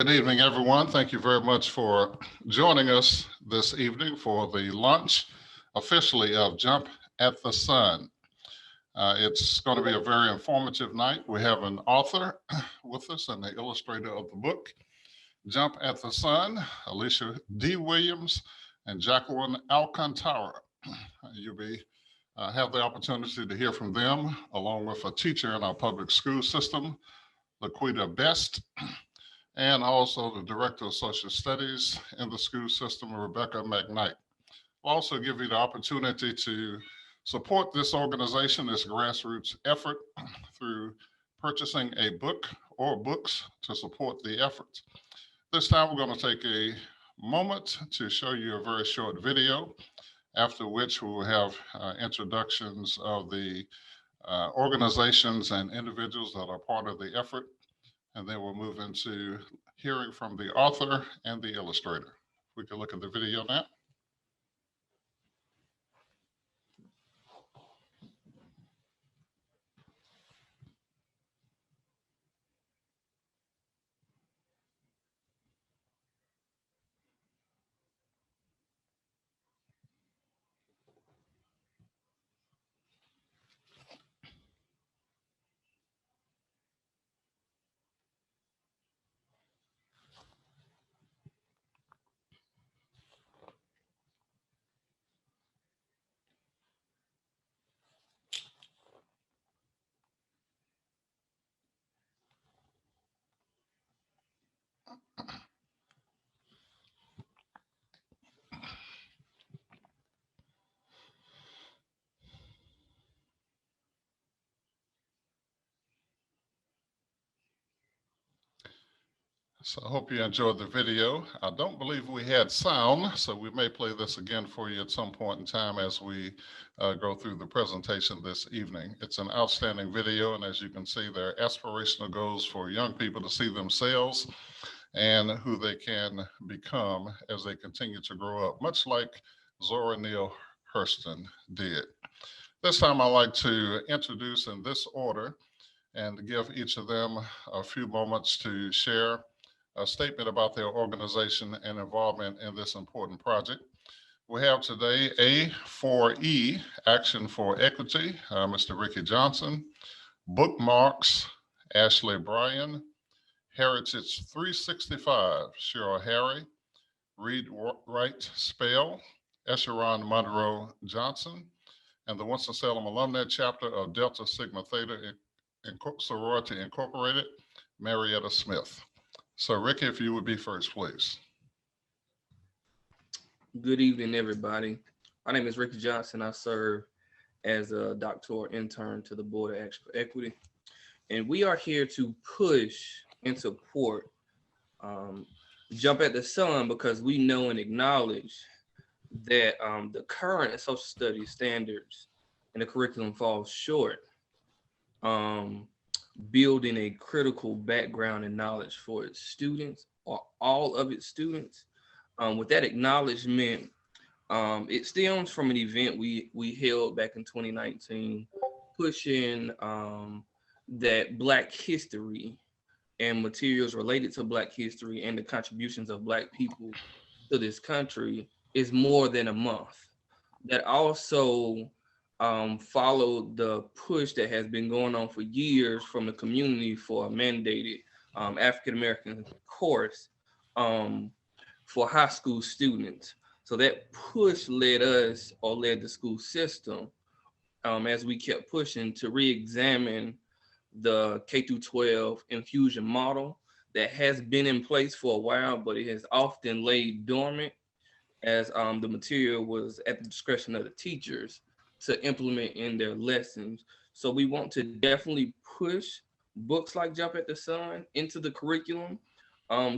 Good evening, everyone. Thank you very much for joining us this evening for the launch officially of Jump at the Sun. It's going to be a very informative night. We have an author with us and the illustrator of the book, Jump at the Sun, Alicia D. Williams and Jacqueline Alcantara. You'll be have the opportunity to hear from them, along with a teacher in our public school system, Laquita Best, and also the Director of Social Studies in the school system, Rebecca McKnight. We'll also give you the opportunity to support this organization, this grassroots effort, through purchasing a book or books to support the effort. This time we're going to take a moment to show you a very short video, after which we will have introductions of the organizations and individuals that are part of the effort, and then we'll move into hearing from the author and the illustrator. We can look at the video now. So I hope you enjoyed the video. I don't believe we had sound, so we may play this again for you at some point in time as we go through the presentation this evening. It's an outstanding video, and as you can see, there are aspirational goals for young people to see themselves and who they can become as they continue to grow up, much like Zora Neale Hurston did. This time I'd like to introduce in this order and give each of them a few moments to share a statement about their organization and involvement in this important project. We have today A4E, Action for Equity, Mr. Ricky Johnson, Bookmarks, Ashley Bryan, Heritage 365, Cheryl Harry, Read, Write, Spell, Esheron Monroe Johnson, and the Winston-Salem Alumni Chapter of Delta Sigma Theta Sorority Incorporated, Marietta Smith. So Ricky, if you would be first, please. Good evening, everybody. My name is Ricky Johnson. I serve as a doctoral intern to the Board of Action for Equity. And we are here to push and support Jump at the Sun because we know and acknowledge that the current social studies standards and the curriculum falls short, building a critical background and knowledge for its students or all of its students. With that acknowledgement, it stems from an event we held back in 2019, pushing that Black history and materials related to Black history and the contributions of Black people to this country is more than a month. That also followed the push that has been going on for years from the community for a mandated African American course for high school students. So that push led us, or led the school system, as we kept pushing, to re-examine the K through 12 infusion model that has been in place for a while, but it has often laid dormant as the material was at the discretion of the teachers to implement in their lessons. So we want to definitely push books like Jump at the Sun into the curriculum,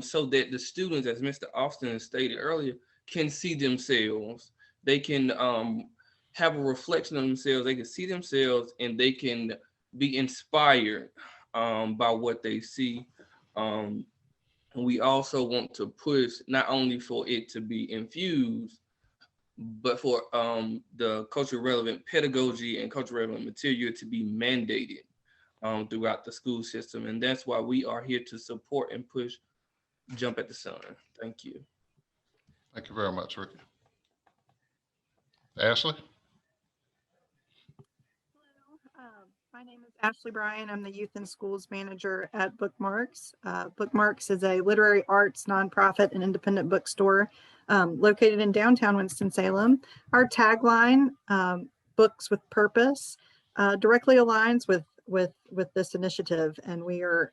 so that the students, as Mr. Austin stated earlier, can see themselves. They can have a reflection of themselves. They can see themselves and they can be inspired by what they see. We also want to push not only for it to be infused, but for the culturally relevant pedagogy and culturally relevant material to be mandated throughout the school system. And that's why we are here to support and push Jump at the Sun. Thank you. Thank you very much, Ricky. Ashley? My name is Ashley Bryan. I'm the Youth and Schools Manager at Bookmarks. Bookmarks is a literary arts nonprofit and independent bookstore located in downtown Winston-Salem. Our tagline, "Books with Purpose," directly aligns with this initiative, and we are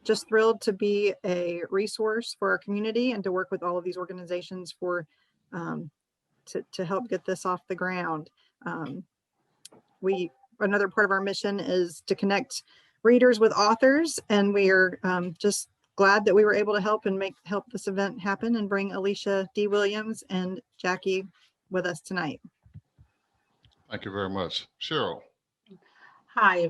just thrilled to be a resource for our community and to work with all of these organizations for to help get this off the ground. Another part of our mission is to connect readers with authors, and we are just glad that we were able to help this event happen and bring Alicia D. Williams and Jackie with us tonight. Thank you very much. Cheryl? Hi,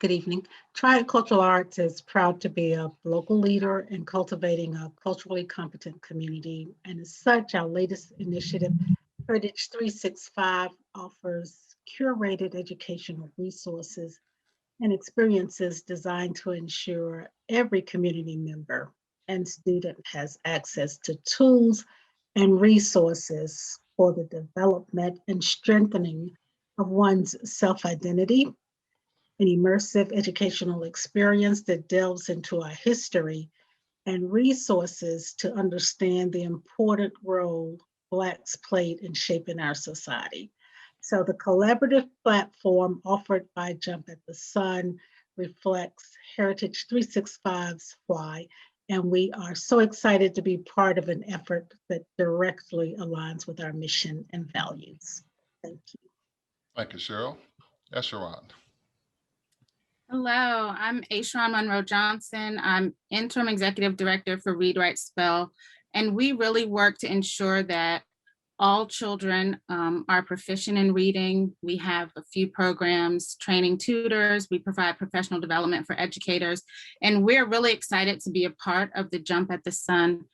good evening. Tricultural Arts is proud to be a local leader in cultivating a culturally competent community. And as such, our latest initiative, Heritage 365, offers curated educational resources and experiences designed to ensure every community member and student has access to tools and resources for the development and strengthening of one's self-identity, an immersive educational experience that delves into our history, and resources to understand the important role Blacks played in shaping our society. So the collaborative platform offered by Jump at the Sun reflects Heritage 365's why, and we are so excited to be part of an effort that directly aligns with our mission and values. Thank you. Thank you, Cheryl. Aishah. Hello, I'm Aishah Monroe Johnson. I'm Interim Executive Director for Read, Write, Spell, and we really work to ensure that all children are proficient in reading. We have a few programs, training tutors, we provide professional development for educators, and we're really excited to be a part of the Jump at the Sun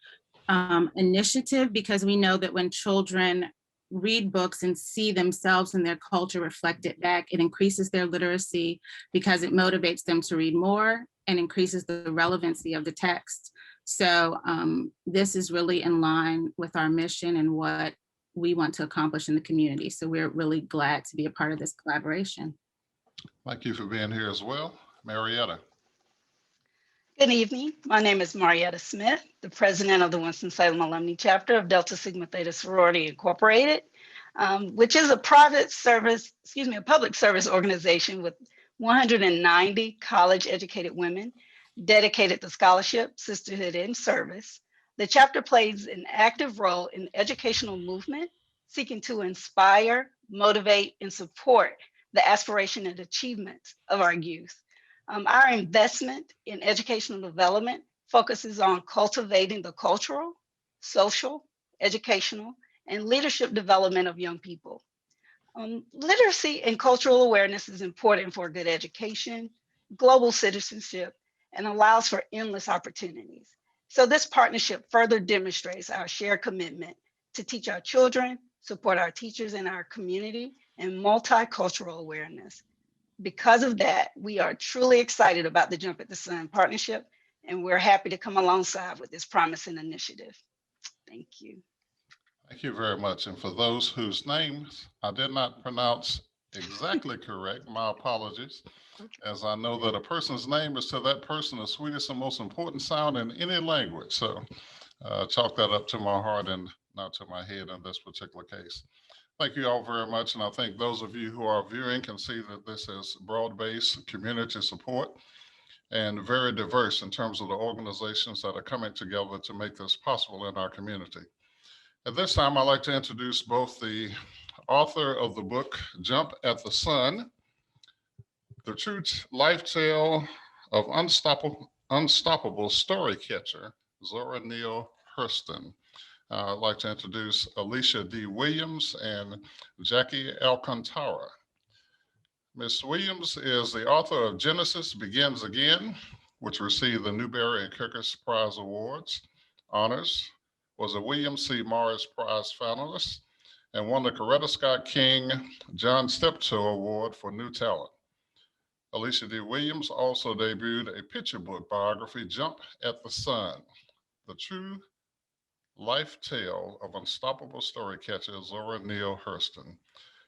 initiative, because we know that when children read books and see themselves and their culture reflected back, it increases their literacy because it motivates them to read more and increases the relevancy of the text. So this is really in line with our mission and what we want to accomplish in the community. So we're really glad to be a part of this collaboration. Thank you for being here as well. Marietta. Good evening. My name is Marietta Smith, the president of the Winston-Salem Alumni chapter of Delta Sigma Theta Sorority Incorporated, which is a public service organization with 190 college-educated women dedicated to scholarship, sisterhood, and service. The chapter plays an active role in the educational movement, seeking to inspire, motivate, and support the aspiration and achievements of our youth. Our investment in educational development focuses on cultivating the cultural, social, educational, and leadership development of young people. Literacy and cultural awareness is important for good education, global citizenship, and allows for endless opportunities. So this partnership further demonstrates our shared commitment to teach our children, support our teachers in our community, and multicultural awareness. Because of that, we are truly excited about the Jump at the Sun partnership, and we're happy to come alongside with this promising initiative. Thank you. Thank you very much. And for those whose names I did not pronounce exactly correct, my apologies, as I know that a person's name is to that person the sweetest and most important sound in any language. So chalk that up to my heart and not to my head in this particular case. Thank you all very much. And I think those of you who are viewing can see that this is broad-based community support and very diverse in terms of the organizations that are coming together to make this possible in our community. At this time, I'd like to introduce both the author of the book, Jump at the Sun, the true life tale of unstoppable story catcher, Zora Neale Hurston. I'd like to introduce Alicia D. Williams and Jackie Alcantara. Ms. Williams is the author of Genesis Begins Again, which received the Newbery and Kirkus Prize Awards. Honors, was a William C. Morris Prize finalist, and won the Coretta Scott King John Steptoe Award for New Talent. Alicia D. Williams also debuted a picture book biography, Jump at the Sun. the true life tale of unstoppable story catcher Zora Neale Hurston.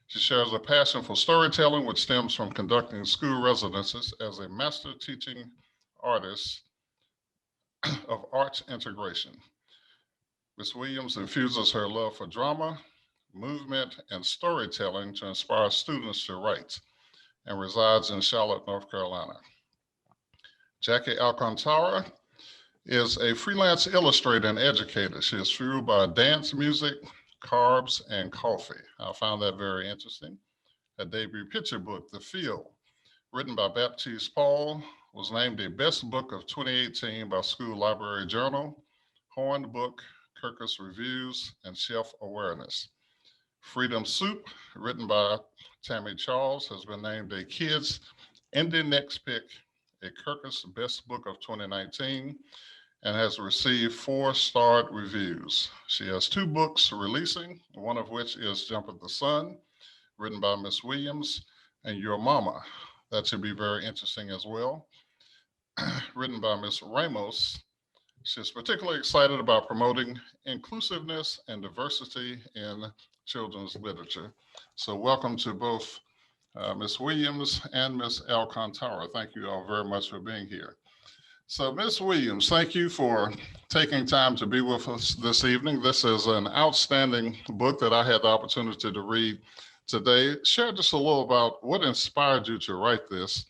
She shares a passion for storytelling, which stems from conducting school residences as a master teaching artist of arts integration. Ms. Williams infuses her love for drama, movement, and storytelling to inspire students to write and resides in Charlotte, North Carolina. Jackie Alcantara is a freelance illustrator and educator. She is fueled by dance music, carbs, and coffee. I found that very interesting. Her debut picture book, The Field, written by Baptiste Paul, was named the best book of 2018 by School Library Journal, Horn Book, Kirkus Reviews, and Shelf Awareness. Freedom Soup, written by Tammy Charles, has been named a Kids Indie Next Pick, a Kirkus Best Book of 2019, and has received 4-starred reviews. She has 2 books releasing, one of which is Jump at the Sun, written by Miss Williams, and Your Mama. That should be very interesting as well, written by Miss Ramos. She's particularly excited about promoting inclusiveness and diversity in children's literature. So welcome to both Ms. Williams and Ms. Alcantara. Thank you all very much for being here. So Ms. Williams, thank you for taking time to be with us this evening. This is an outstanding book that I had the opportunity to read today. Share just a little about what inspired you to write this,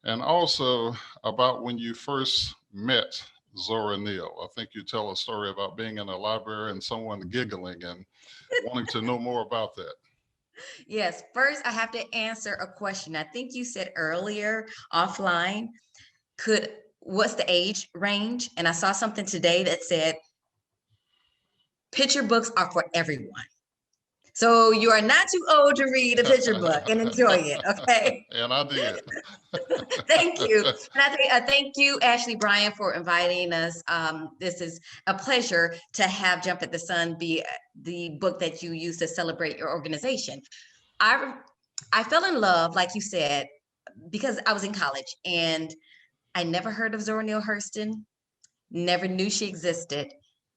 and also about when you first met Zora Neale. I think you tell a story about being in a library and someone giggling and wanting to know more about that. Yes, first I have to answer a question. I think you said earlier offline, what's the age range? And I saw something today that said, picture books are for everyone. So you are not too old to read a picture book and enjoy it, okay? And I did. Thank you. And thank you, Ashley Bryan, for inviting us. This is a pleasure to have Jump at the Sun be the book that you use to celebrate your organization. I fell in love, like you said, because I was in college and I never heard of Zora Neale Hurston, never knew she existed.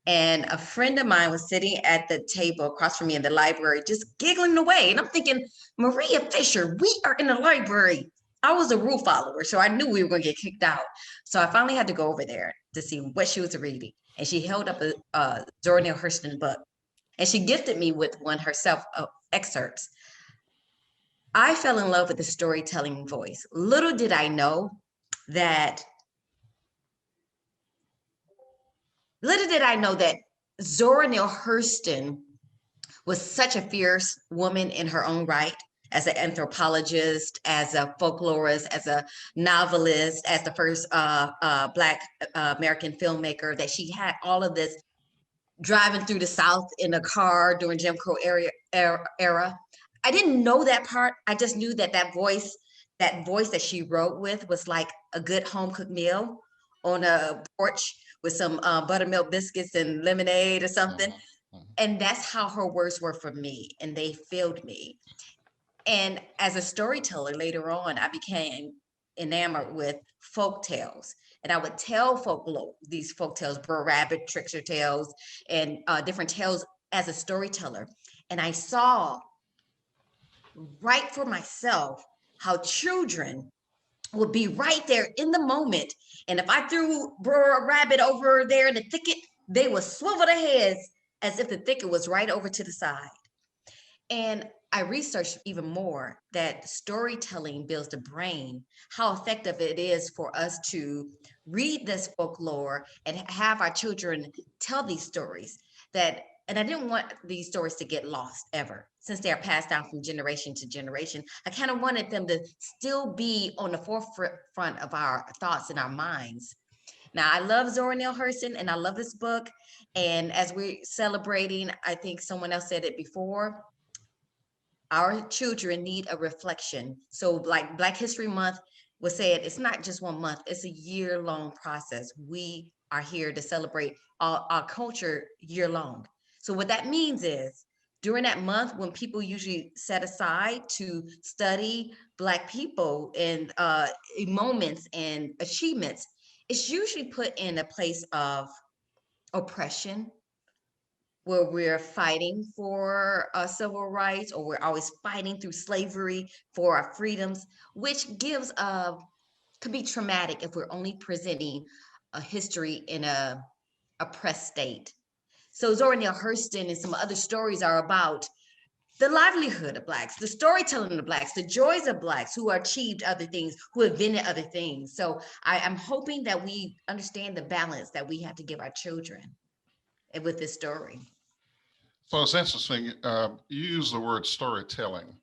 And a friend of mine was sitting at the table across from me in the library, just giggling away. And I'm thinking, Maria Fisher, we are in the library. I was a rule follower, so I knew we were going to get kicked out. So I finally had to go over there to see what she was reading. And she held up a Zora Neale Hurston book. And she gifted me with one herself, excerpts. I fell in love with the storytelling voice. Little did I know that Zora Neale Hurston was such a fierce woman in her own right, as an anthropologist, as a folklorist, as a novelist, as the first Black American filmmaker, that she had all of this driving through the South in a car during Jim Crow era. I didn't know that part. I just knew that voice that she wrote with was like a good home cooked meal on a porch with some buttermilk biscuits and lemonade or something. And that's how her words were for me, and they filled me. And as a storyteller later on, I became enamored with folk tales. And I would tell these folk tales, Brer Rabbit, Trickster tales, and different tales as a storyteller. And I saw right for myself how children would be right there in the moment. And if I threw Brer Rabbit over there in the thicket, they would swivel their heads as if the thicket was right over to the side. And I researched even more that storytelling builds the brain, how effective it is for us to read this folklore and have our children tell these stories. And I didn't want these stories to get lost ever, since they are passed down from generation to generation. I kind of wanted them to still be on the forefront of our thoughts and our minds. Now, I love Zora Neale Hurston and I love this book. And as we're celebrating, I think someone else said it before, our children need a reflection. So like Black History Month was said, it's not just 1 month, it's a year-long process. We are here to celebrate our culture year-long. So what that means is during that month when people usually set aside to study Black people and moments and achievements, it's usually put in a place of oppression, where we're fighting for civil rights, or we're always fighting through slavery for our freedoms, which could be traumatic if we're only presenting a history in a oppressed state. So Zora Neale Hurston and some other stories are about the livelihood of Blacks, the storytelling of Blacks, the joys of Blacks who achieved other things, who invented other things. So I'm hoping that we understand the balance that we have to give our children with this story. So it's interesting, you use the word storytelling.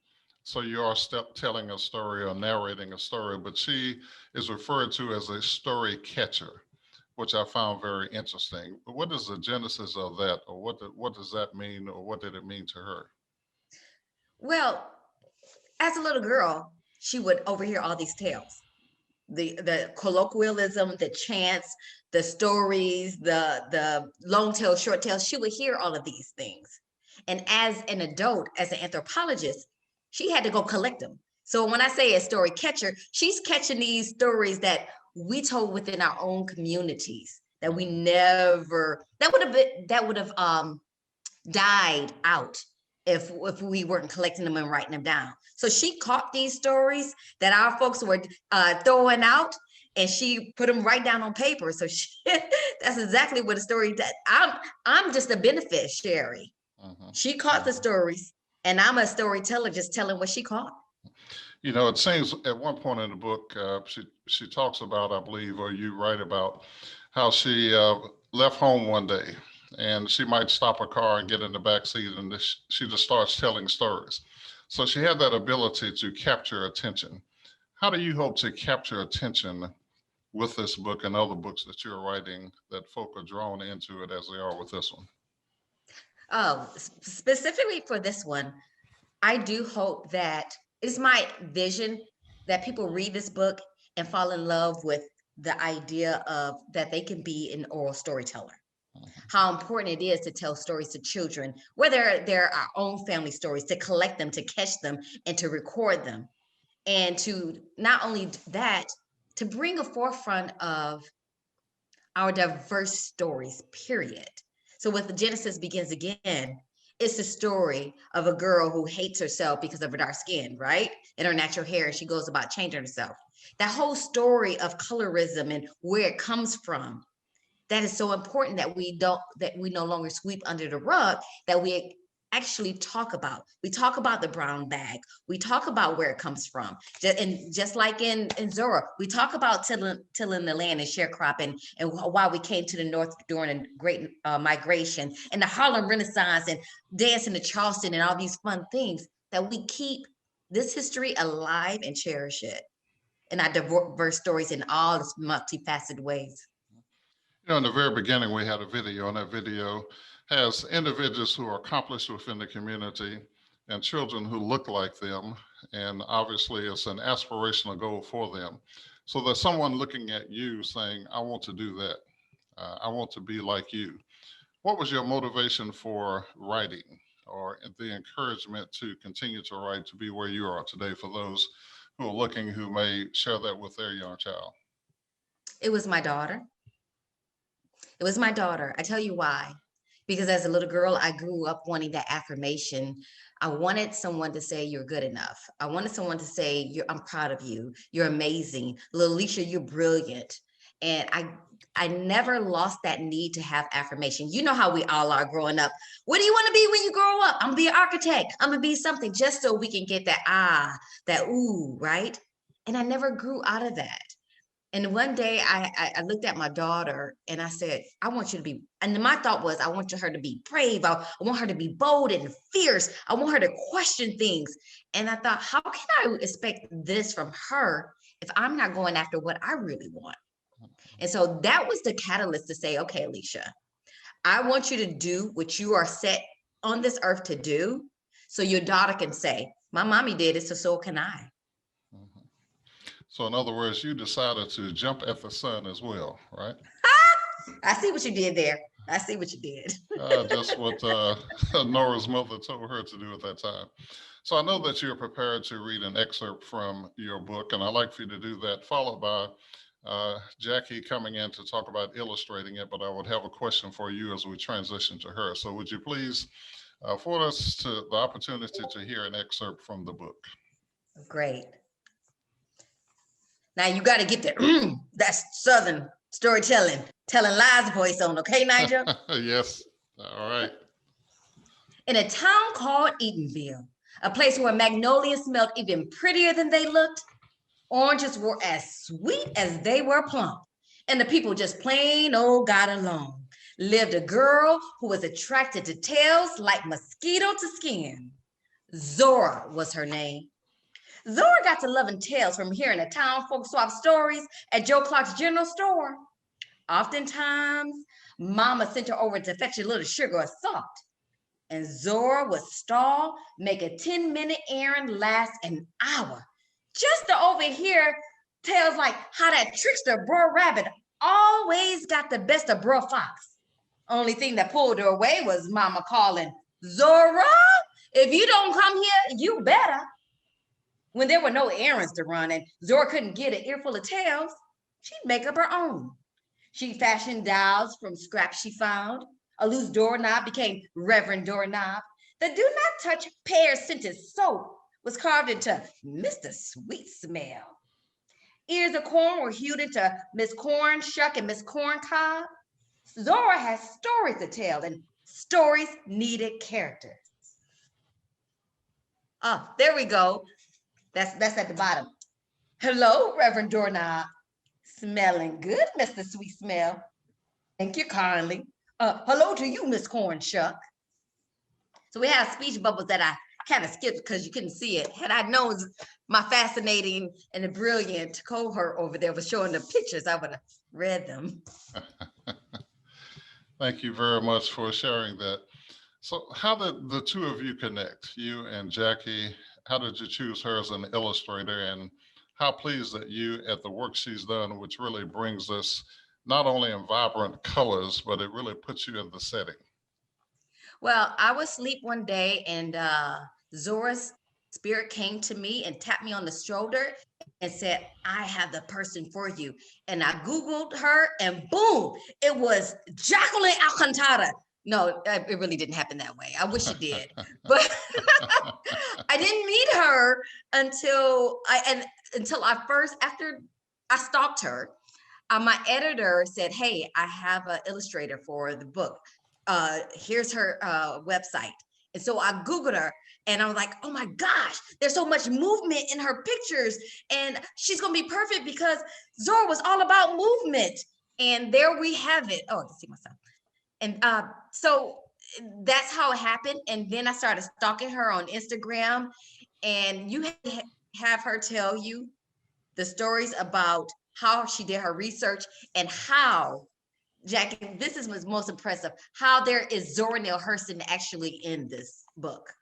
So you are telling a story or narrating a story, but she is referred to as a story catcher, which I found very interesting. What is the genesis of that, or what does that mean, or what did it mean to her? Well, as a little girl, she would overhear all these tales, the colloquialism, the chants, the stories, the long tales, short tales. She would hear all of these things. And as an adult, as an anthropologist, she had to go collect them. So when I say a story catcher, she's catching these stories that we told within our own communities that we never, that would have died out if we weren't collecting them and writing them down. So she caught these stories that our folks were throwing out, and she put them right down on paper. So that's exactly what a story that I'm just a beneficiary. She caught the stories, and I'm a storyteller just telling what she caught. You know, it seems at one point in the book, she talks about, I believe, or you write about how she left home one day, and she might stop a car and get in the back seat, and she just starts telling stories. So she had that ability to capture attention. How do you hope to capture attention with this book and other books that you're writing that folk are drawn into it as they are with this one? Oh, specifically for this one, I do hope that it's my vision that people read this book and fall in love with the idea of that they can be an oral storyteller. How important it is to tell stories to children, whether they're our own family stories, to collect them, to catch them, and to record them. And to not only that, to bring a forefront of our diverse stories, period. So with the Genesis Begins Again, it's the story of a girl who hates herself because of her dark skin, right? And her natural hair, and she goes about changing herself. That whole story of colorism and where it comes from, that is so important that we no longer sweep under the rug, that we actually talk about. We talk about the brown bag. We talk about where it comes from. And just like in Zora, we talk about tilling the land and sharecropping, and why we came to the North during a great migration, and the Harlem Renaissance, and dancing to Charleston, and all these fun things, that we keep this history alive and cherish it in our diverse stories in all its multifaceted ways. You know, in the very beginning, we had a video, and that video has individuals who are accomplished within the community and children who look like them. And obviously, it's an aspirational goal for them. So there's someone looking at you saying, I want to do that. I want to be like you. What was your motivation for writing, or the encouragement to continue to write, to be where you are today, for those who are looking, who may share that with their young child? It was my daughter. It was my daughter. I tell you why. Because as a little girl, I grew up wanting that affirmation. I wanted someone to say, you're good enough. I wanted someone to say, I'm proud of you. You're amazing. Little Alicia, you're brilliant. And I never lost that need to have affirmation. You know how we all are growing up. What do you want to be when you grow up? I'm gonna be an architect. I'm gonna be something, just so we can get that ooh, right? And I never grew out of that. And one day I looked at my daughter and I said, I want you to be, and my thought was, I want her to be brave. I want her to be bold and fierce. I want her to question things. And I thought, how can I expect this from her if I'm not going after what I really want? And so that was the catalyst to say, okay, Alicia, I want you to do what you are set on this earth to do, so your daughter can say, my mommy did it, so can I. So in other words, you decided to jump at the sun as well, right? I see what you did there. I see what you did. Just what Nora's mother told her to do at that time. So I know that you're prepared to read an excerpt from your book, and I'd like for you to do that, followed by Jackie coming in to talk about illustrating it, but I would have a question for you as we transition to her. So would you please afford us the opportunity to hear an excerpt from the book? Great. Now you got to get the that's Southern storytelling, telling lies voice on, okay, Nigel? Yes. All right. In a town called Eatonville, a place where magnolias smelled even prettier than they looked, oranges were as sweet as they were plump, and the people just plain old got along, lived a girl who was attracted to tails like mosquito to skin. Zora was her name. Zora got to loving tales from hearing the town folk swap stories at Joe Clark's general store. Oftentimes, Mama sent her over to fetch a little sugar or salt, and Zora would stall, make a 10-minute errand last an hour, just to overhear tales like how that trickster Brer Rabbit always got the best of Brer Fox. Only thing that pulled her away was Mama calling, "Zora, if you don't come here, you better." When there were no errands to run and Zora couldn't get an earful of tales, she'd make up her own. She fashioned dolls from scraps she found. A loose doorknob became Reverend Doorknob. The do not touch pear-scented soap was carved into Mr. Sweet Smell. Ears of corn were hewed into Miss Corn Shuck and Miss Corn Cob. Zora has stories to tell, and stories needed characters. Ah, there we go. That's at the bottom. Hello, Reverend Doorknob. Smelling good, Mr. Sweet Smell. Thank you kindly. Hello to you, Miss Corn Shuck. So we have speech bubbles that I kind of skipped because you couldn't see it. Had I known my fascinating and brilliant cohort over there was showing the pictures, I would have read them. Thank you very much for sharing that. So how did the two of you connect, you and Jackie? How did you choose her as an illustrator, and how pleased that you at the work she's done, which really brings us not only in vibrant colors, but it really puts you in the setting? Well, I was asleep one day and Zora's spirit came to me and tapped me on the shoulder and said, "I have the person for you." And I Googled her and boom, it was Jacqueline Alcantara. No, it really didn't happen that way. I wish it did, but I didn't meet her until after I stalked her. My editor said, "Hey, I have an illustrator for the book. Here's her website." And so I Googled her and I was like, "Oh my gosh, there's so much movement in her pictures. And she's going to be perfect because Zora was all about movement." And there we have it. Oh, I can see myself. And so that's how it happened. And then I started stalking her on Instagram, and you have her tell you the stories about how she did her research and how, Jackie, this is what's most impressive, how there is Zora Neale Hurston actually in this book.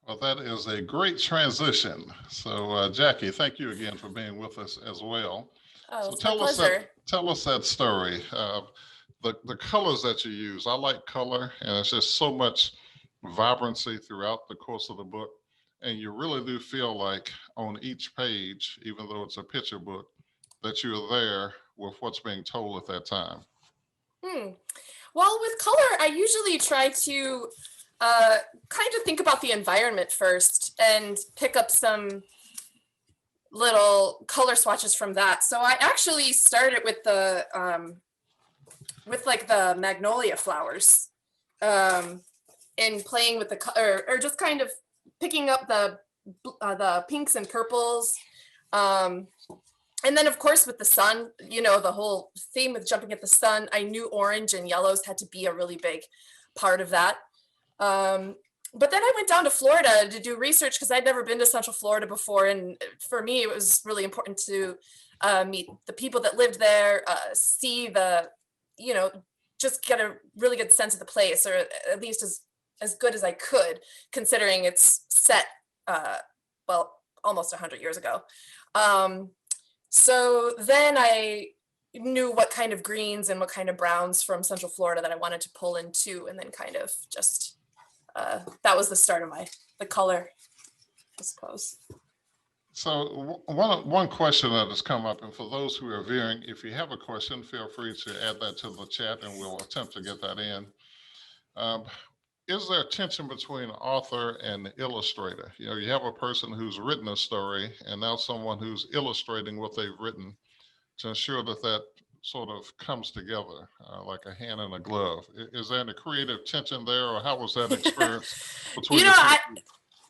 Well, that is a great transition. So Jackie, thank you again for being with us as well. Oh, So it's my pleasure. tell us that story. The colors that you use. I like color, and it's just so much vibrancy throughout the course of the book. And you really do feel like on each page, even though it's a picture book, that you're there with what's being told at that time. Well, with color, I usually try to kind of think about the environment first and pick up some little color swatches from that. So I actually started with the magnolia flowers, and playing with the color, or just kind of picking up the pinks and purples, and then of course with the sun, you know, the whole theme with jumping at the sun. I knew orange and yellows had to be a really big part of that. But then I went down to Florida to do research because I'd never been to Central Florida before, and for me it was really important to meet the people that lived there, see the, you know, just get a really good sense of the place, or at least as good as I could, considering it's set, almost 100 years ago. So then I knew what kind of greens and what kind of browns from Central Florida that I wanted to pull into, and then kind of just, that was the start of the color, I suppose. So one question that has come up, and for those who are viewing, if you have a question, feel free to add that to the chat and we'll attempt to get that in. Is there tension between author and illustrator? You know, you have a person who's written a story and now someone who's illustrating what they've written to ensure that that sort of comes together like a hand in a glove. Is there any creative tension there, or how was that experience between the two?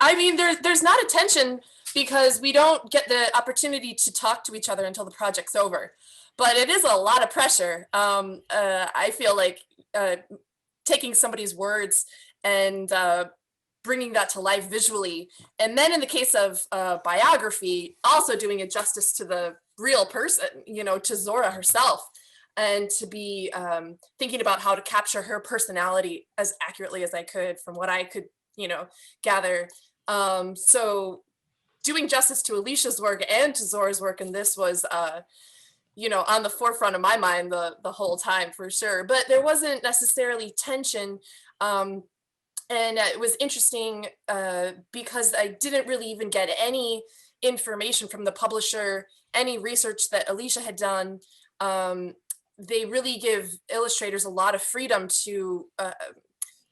I mean, there's not a tension because we don't get the opportunity to talk to each other until the project's over. But it is a lot of pressure. I feel like taking somebody's words and bringing that to life visually. And then in the case of biography, also doing it justice to the real person, you know, to Zora herself, and to be thinking about how to capture her personality as accurately as I could from what I could, you know, gather. So doing justice to Alicia's work and to Zora's work in this was, you know, on the forefront of my mind the whole time for sure. But there wasn't necessarily tension. And it was interesting because I didn't really even get any information from the publisher, any research that Aishah had done. They really give illustrators a lot of freedom to,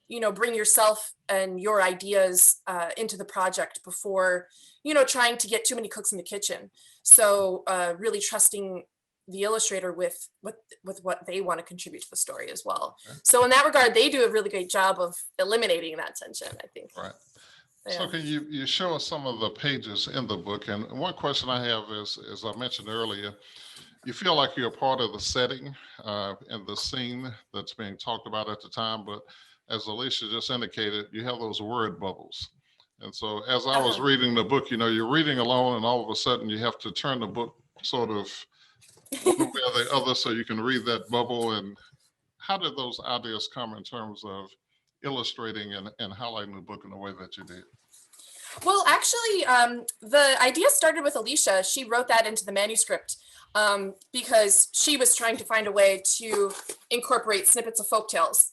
you know, bring yourself and your ideas into the project before, you know, trying to get too many cooks in the kitchen. So really trusting the illustrator with what they want to contribute to the story as well. Okay. So in that regard, they do a really great job of eliminating that tension, I think. Right. Yeah. So can you show us some of the pages in the book? And one question I have is, as I mentioned earlier, you feel like you're a part of the setting and the scene that's being talked about at the time, but as Aishah just indicated, you have those word bubbles. And so as I was reading the book, you know, you're reading alone and all of a sudden you have to turn the book sort of one way or the other so you can read that bubble. And how did those ideas come in terms of illustrating and highlighting the book in the way that you did? Well, actually, the idea started with Aishah. She wrote that into the manuscript because she was trying to find a way to incorporate snippets of folktales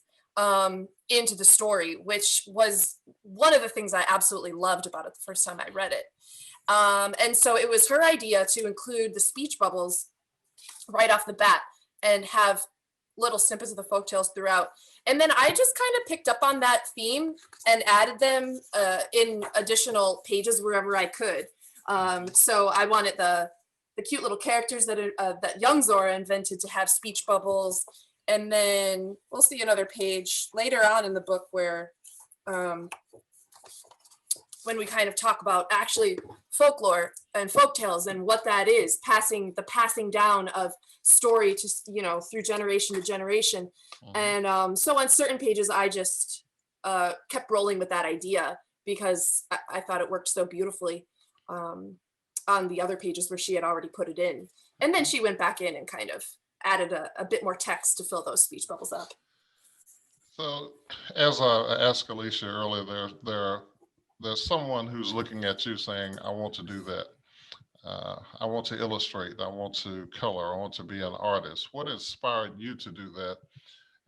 into the story, which was one of the things I absolutely loved about it the first time I read it. And so it was her idea to include the speech bubbles right off the bat and have little snippets of the folktales throughout. And then I just kind of picked up on that theme and added them in additional pages wherever I could. So I wanted the cute little characters that young Zora invented to have speech bubbles. And then we'll see another page later on in the book where when we kind of talk about actually folklore and folktales and what that is, the passing down of story to, you know, through generation to generation. Mm-hmm. And so on certain pages, I just kept rolling with that idea because I thought it worked so beautifully on the other pages where she had already put it in. And then she went back in and kind of added a bit more text to fill those speech bubbles up. So as I asked Aishah earlier, there's someone who's looking at you saying, I want to do that. I want to illustrate. I want to color. I want to be an artist. What inspired you to do that?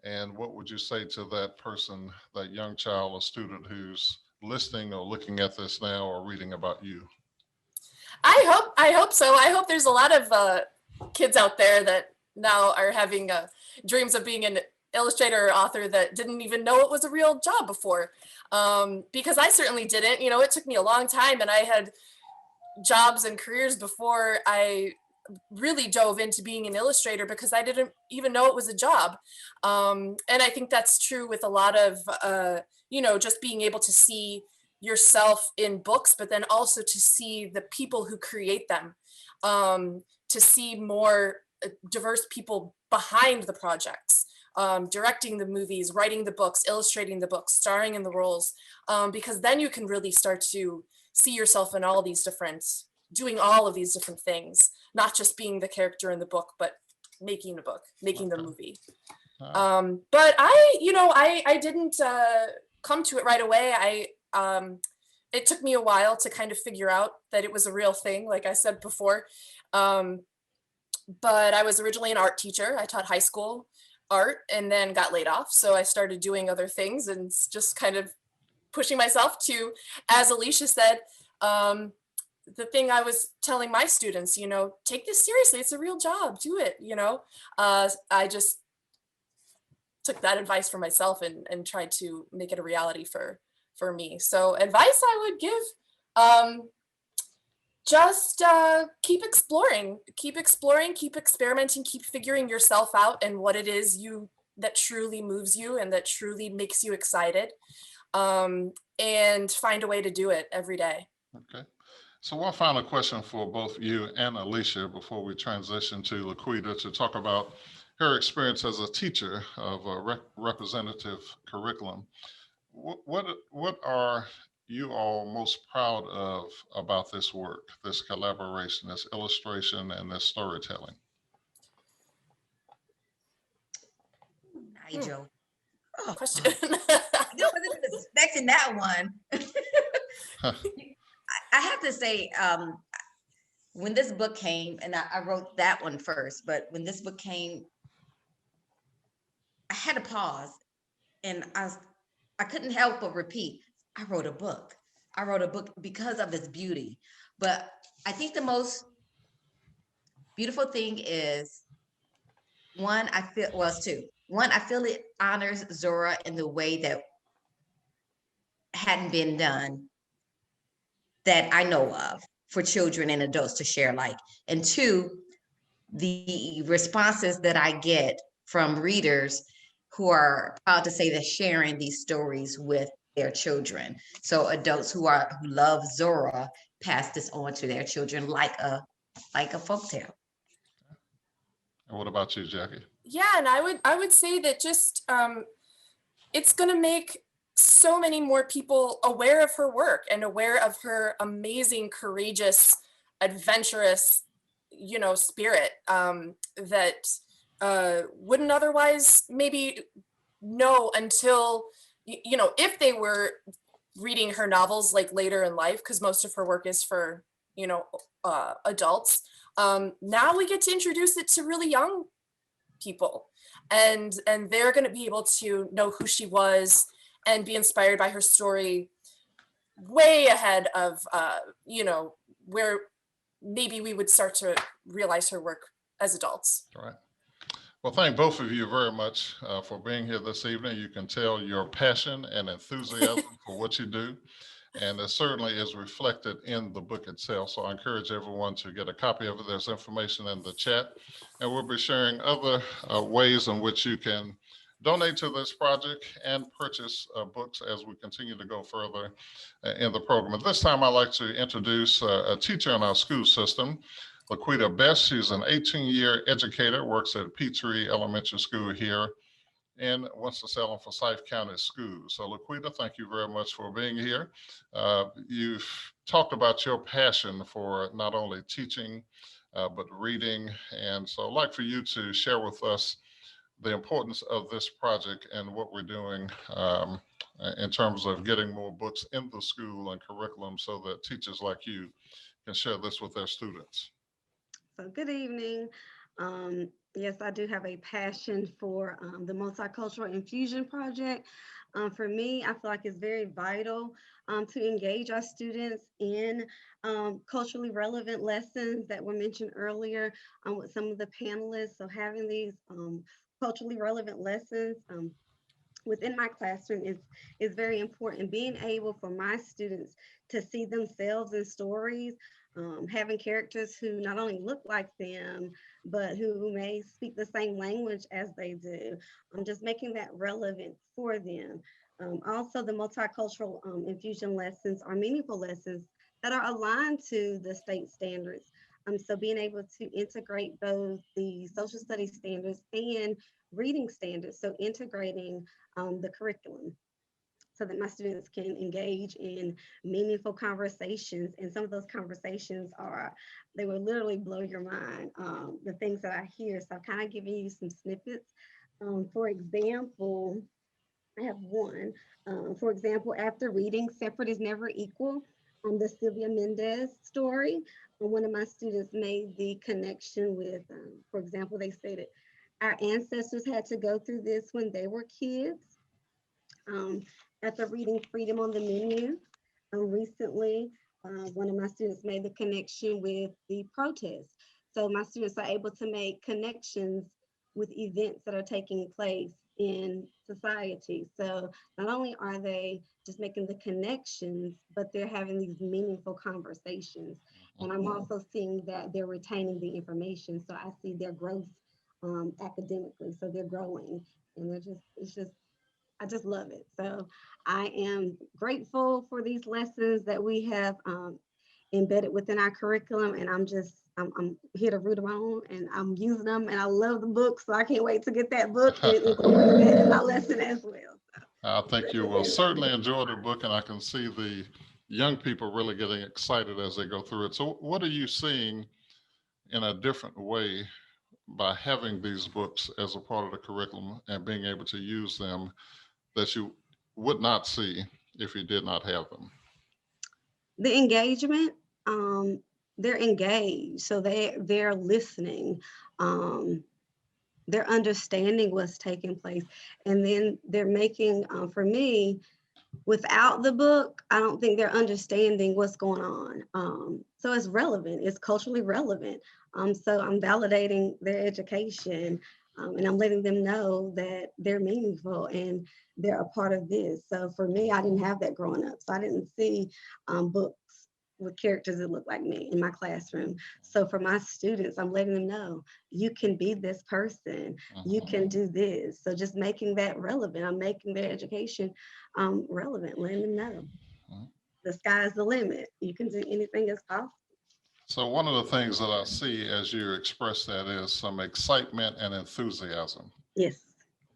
And what would you say to that person, that young child or student who's listening or looking at this now or reading about you? I hope so. I hope there's a lot of kids out there that now are having dreams of being an illustrator or author that didn't even know it was a real job before. Because I certainly didn't. You know, it took me a long time and I had jobs and careers before I really dove into being an illustrator because I didn't even know it was a job. And I think that's true with a lot of, you know, just being able to see yourself in books, but then also to see the people who create them, to see more diverse people behind the projects, directing the movies, writing the books, illustrating the books, starring in the roles, because then you can really start to see yourself in all these different, doing all of these different things, not just being the character in the book, but making the book, making the movie. But I didn't come to it right away. It took me a while to kind of figure out that it was a real thing, like I said before. But I was originally an art teacher. I taught high school art and then got laid off. So I started doing other things and just kind of pushing myself to, as Aishah said, the thing I was telling my students, you know, take this seriously. It's a real job. Do it. You know, I just took that advice for myself and tried to make it a reality for me. So advice I would give, just keep exploring, keep experimenting, keep figuring yourself out and what it is that truly moves you and that truly makes you excited, and find a way to do it every day. Okay. So one final question for both you and Aishah before we transition to Laquita to talk about her experience as a teacher of a representative curriculum. What are you all most proud of about this work, this collaboration, this illustration, and this storytelling? Nigel. Oh, Question. I wasn't expecting that one. I have to say, when this book came, and I wrote that one first, but when this book came, I had to pause, and I couldn't help but repeat, I wrote a book. I wrote a book because of its beauty. But I think the most beautiful thing is, one, I feel, well, it's two. One, I feel it honors Zora in the way that hadn't been done that I know of for children and adults to share alike. And two, the responses that I get from readers who are proud to say they're sharing these stories with their children. So adults who love Zora pass this on to their children like a folktale. And what about you, Jackie? Yeah, and I would say that just it's going to make so many more people aware of her work and aware of her amazing, courageous, adventurous, you know, spirit, that wouldn't otherwise maybe know until, you know, if they were reading her novels like later in life, because most of her work is for, you know, adults. Now we get to introduce it to really young people, and they're going to be able to know who she was and be inspired by her story way ahead of you know, where maybe we would start to realize her work as adults. All right. Well, thank both of you very much for being here this evening. You can tell your passion and enthusiasm for what you do, and it certainly is reflected in the book itself. So I encourage everyone to get a copy of it. There's information in the chat, and we'll be sharing other ways in which you can donate to this project and purchase books as we continue to go further in the program. At this time, I'd like to introduce a teacher in our school system, Laquita Best. She's an 18-year educator, works at Peachtree Elementary School here in Winston-Salem for Forsyth County Schools. So Laquita, thank you very much for being here. You've talked about your passion for not only teaching, but reading. And so I'd like for you to share with us the importance of this project and what we're doing in terms of getting more books in the school and curriculum so that teachers like you can share this with their students. So good evening. Yes, I do have a passion for the Multicultural Infusion Project. For me, I feel like it's very vital to engage our students in culturally relevant lessons that were mentioned earlier with some of the panelists. So having these culturally relevant lessons within my classroom is very important. Being able for my students to see themselves in stories, having characters who not only look like them, but who may speak the same language as they do, just making that relevant for them. Also, the multicultural infusion lessons are meaningful lessons that are aligned to the state standards. So being able to integrate both the social studies standards and reading standards, so integrating the curriculum so that my students can engage in meaningful conversations. And some of those conversations they will literally blow your mind, the things that I hear. So I've kind of given you some snippets. For example, I have one. For example, after reading Separate is Never Equal, the Sylvia Mendez story, one of my students made the connection with, for example, they stated, our ancestors had to go through this when they were kids. After reading Freedom on the Menu recently, one of my students made the connection with the protest. So my students are able to make connections with events that are taking place in society. So not only are they just making the connections, but they're having these meaningful conversations. And I'm also seeing that they're retaining the information. So I see their growth academically. So they're growing, and I just love it. So I am grateful for these lessons that we have embedded within our curriculum, and I'm here to root them on, and I'm using them, and I love the book, so I can't wait to get that book and incorporate that in my lesson as well. I think you will certainly enjoy the book, and I can see the young people really getting excited as they go through it. So what are you seeing in a different way by having these books as a part of the curriculum and being able to use them that you would not see if you did not have them? The engagement, they're engaged, so they're listening, they're understanding what's taking place, and then they're making, for me, without the book, I don't think they're understanding what's going on. So it's relevant, it's culturally relevant. So I'm validating their education, and I'm letting them know that they're meaningful and they're a part of this. So for me, I didn't have that growing up. So I didn't see books with characters that look like me in my classroom. So for my students, I'm letting them know, you can be this person, you can do this. So just making that relevant. I'm making their education relevant, letting them know the sky's the limit. You can do anything as possible. So one of the things that I see as you express that is some excitement and enthusiasm. Yes.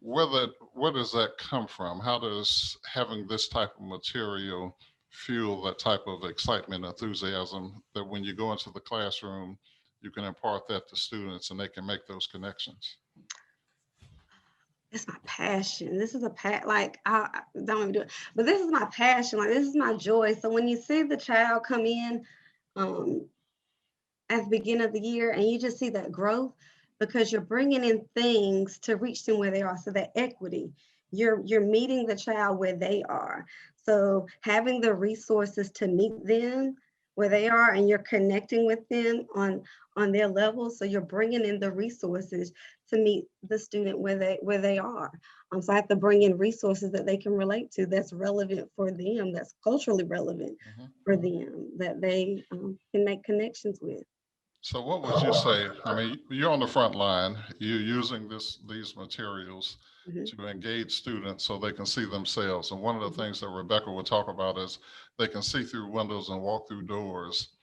Where does that come from? How does having this type of material fuel that type of excitement, enthusiasm, that when you go into the classroom, you can impart that to students and they can make those connections? It's my passion. This is like, I don't even do it, but this is my passion. Like, this is my joy. So when you see the child come in at the beginning of the year, and you just see that growth, because you're bringing in things to reach them where they are. So that equity, you're meeting the child where they are. So having the resources to meet them where they are, and you're connecting with them on their level. So you're bringing in the resources to meet the student where they are. So I have to bring in resources that they can relate to, that's relevant for them, that's culturally relevant for them, that they can make connections with. So what would you say? I mean, you're on the front line, you're using these materials to engage students so they can see themselves. And one of the things that Rebecca will talk about is they can see through windows and walk through doors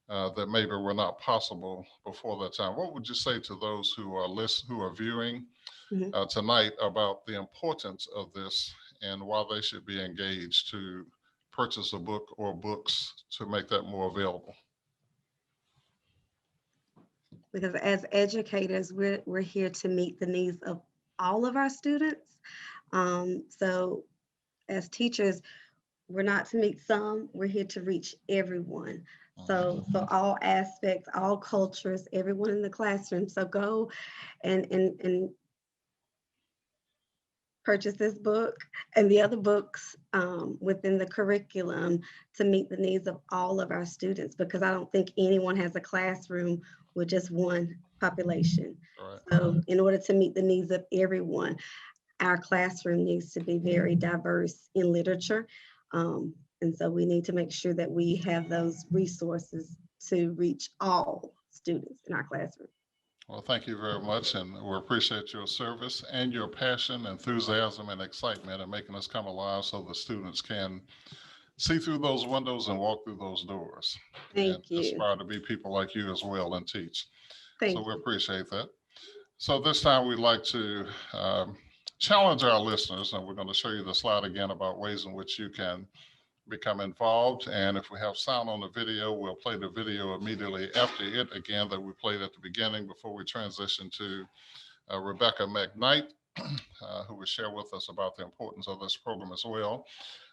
that maybe were not possible before that time. What would you say to those who are viewing tonight about the importance of this and why they should be engaged to purchase a book or books to make that more available? Because as educators, we're here to meet the needs of all of our students. So as teachers, we're not to meet some, we're here to reach everyone. So all aspects, all cultures, everyone in the classroom. So go and purchase this book and the other books within the curriculum to meet the needs of all of our students, because I don't think anyone has a classroom with just one population. Right. So in order to meet the needs of everyone, our classroom needs to be very diverse in literature. And so we need to make sure that we have those resources to reach all students in our classroom. Well, thank you very much, and we appreciate your service and your passion, enthusiasm, and excitement in making us come alive so the students can see through those windows and walk through those doors. Thank you. Aspire to be people like you as well and teach. Thank you. We appreciate that. So this time we'd like to challenge our listeners, and we're going to show you the slide again about ways in which you can become involved. And if we have sound on the video, we'll play the video immediately after it again that we played at the beginning before we transition to Rebecca McKnight, who will share with us about the importance of this program as well.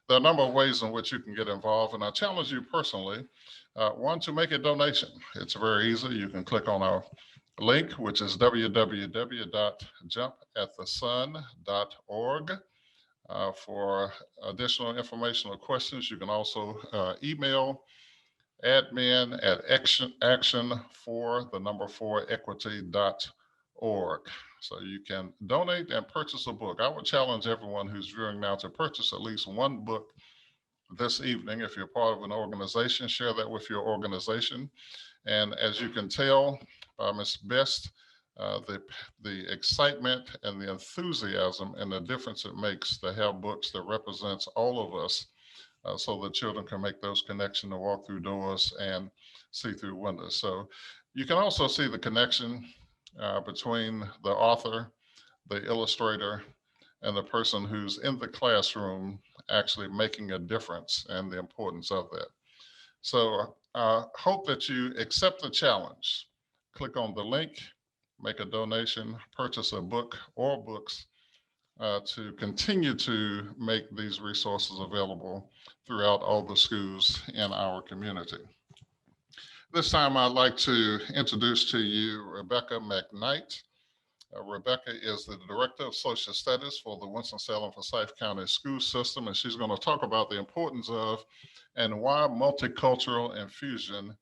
There are a number of ways in which you can get involved, and I challenge you personally, one, to make a donation. It's very easy. You can click on our link, which is www.jumpatthesun.org. For additional information or questions, you can also email admin@action4equity.org. So you can donate and purchase a book. I would challenge everyone who's viewing now to purchase at least one book this evening. If you're part of an organization, share that with your organization. And as you can tell by Ms. Best, the excitement and the enthusiasm and the difference it makes to have books that represents all of us, so that children can make those connections to walk through doors and see through windows. So you can also see the connection between the author, the illustrator, and the person who's in the classroom actually making a difference, and the importance of that. So I hope that you accept the challenge. Click on the link, make a donation, purchase a book or books to continue to make these resources available throughout all the schools in our community. This time I'd like to introduce to you Rebecca McKnight. Rebecca is the Director of Social Studies for the Winston-Salem Forsyth County School System, and she's going to talk about the importance of and why multicultural infusion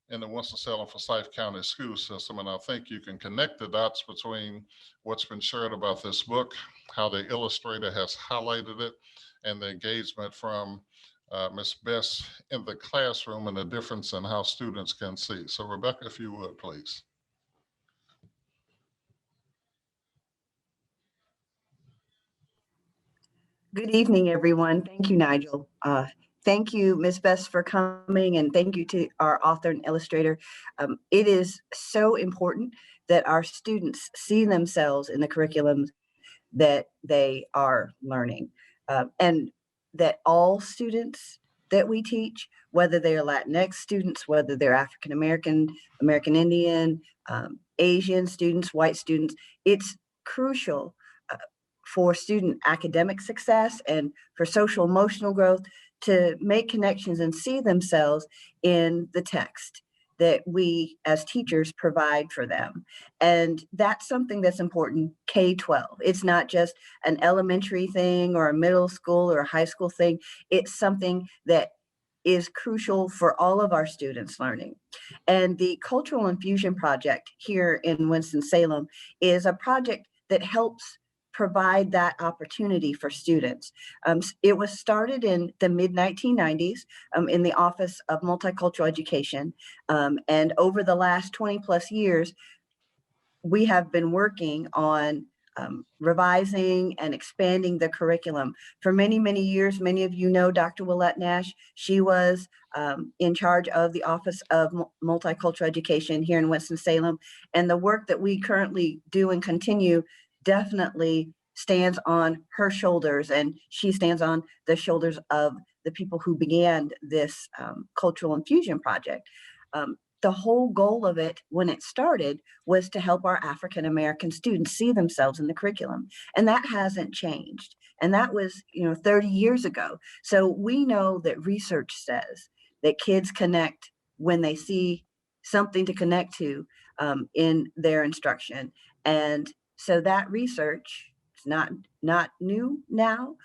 in the Winston-Salem Forsyth County School System. And I think you can connect the dots between what's been shared about this book, how the illustrator has highlighted it, and the engagement from Ms. Best in the classroom, and the difference in how students can see. So Rebecca, if you would, please. Good evening, everyone. Thank you, Nigel. Thank you, Ms. Best, for coming, and thank you to our author and illustrator. It is so important that our students see themselves in the curriculum that they are learning, and that all students that we teach, whether they're Latinx students, whether they're African American, American Indian, Asian students, white students, it's crucial for student academic success and for social emotional growth to make connections and see themselves in the text that we as teachers provide for them. And that's something that's important K-12. It's not just an elementary thing or a middle school or a high school thing. It's something that is crucial for all of our students learning. And the Cultural Infusion Project here in Winston-Salem is a project that helps provide that opportunity for students. It was started in the mid-1990s in the Office of Multicultural Education. And over the last 20 plus years, we have been working on revising and expanding the curriculum. For many, many years, many of you know Dr. Willette Nash. She was in charge of the Office of Multicultural Education here in Winston-Salem. And the work that we currently do and continue definitely stands on her shoulders, and she stands on the shoulders of the people who began this cultural infusion project. The whole goal of it when it started was to help our African American students see themselves in the curriculum, and that hasn't changed. And that was 30 years ago. So we know that research says that kids connect when they see something to connect to in their instruction. And so that research is not new now.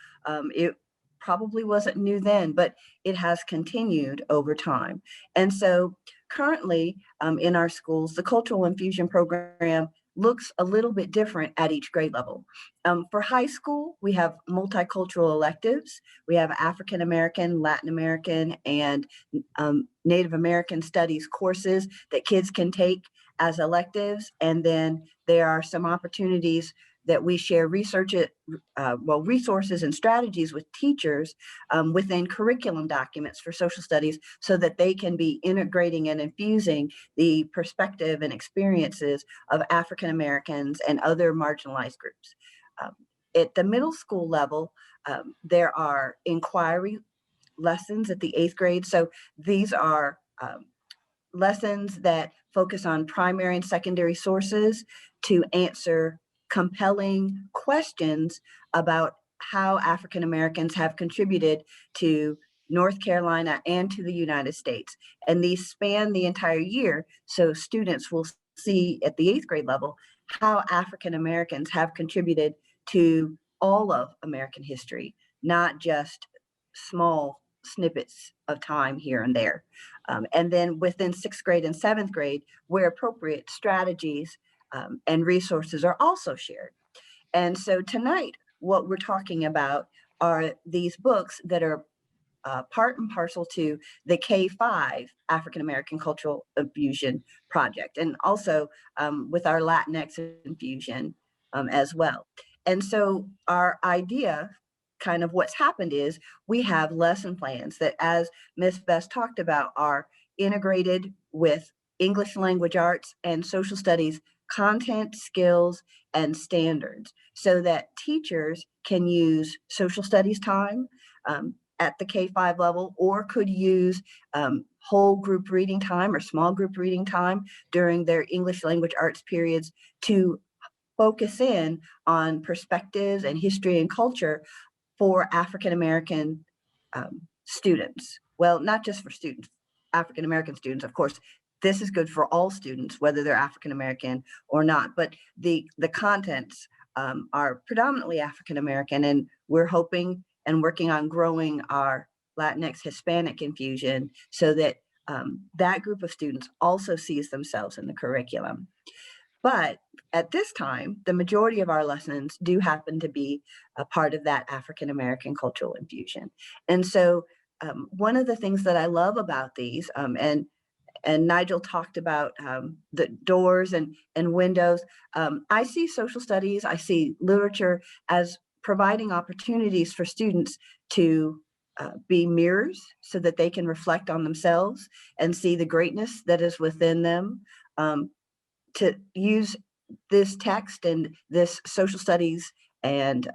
It probably wasn't new then, but it has continued over time. And so currently in our schools, the Cultural Infusion Program looks a little bit different at each grade level. For high school, we have multicultural electives. We have African American, Latin American, and Native American studies courses that kids can take as electives. And then there are some opportunities that we share resources and strategies with teachers within curriculum documents for social studies, so that they can be integrating and infusing the perspective and experiences of African Americans and other marginalized groups. At the middle school level, there are inquiry lessons at the 8th grade. So these are lessons that focus on primary and secondary sources to answer compelling questions about how African Americans have contributed to North Carolina and to the United States. And these span the entire year, so students will see at the 8th grade level how African Americans have contributed to all of American history, not just small snippets of time here and there. And then within 6th grade and 7th grade, where appropriate, strategies and resources are also shared. And so tonight, what we're talking about are these books that are part and parcel to the K-5 African American Cultural Infusion Project, and also with our Latinx infusion as well. And so our idea, kind of what's happened, is we have lesson plans that, as Ms. Best talked about, are integrated with English language arts and social studies content, skills, and standards, so that teachers can use social studies time at the K-5 level, or could use whole group reading time or small group reading time during their English language arts periods to focus in on perspectives and history and culture for African American students. Well, not just for students, African American students, of course. This is good for all students, whether they're African American or not. But the contents are predominantly African American, and we're hoping and working on growing our Latinx Hispanic infusion so that that group of students also sees themselves in the curriculum. But at this time, the majority of our lessons do happen to be a part of that African American cultural infusion. And so one of the things that I love about these, and Nigel talked about the doors and windows. I see social studies, I see literature as providing opportunities for students to be mirrors so that they can reflect on themselves and see the greatness that is within them. To use this text and this social studies and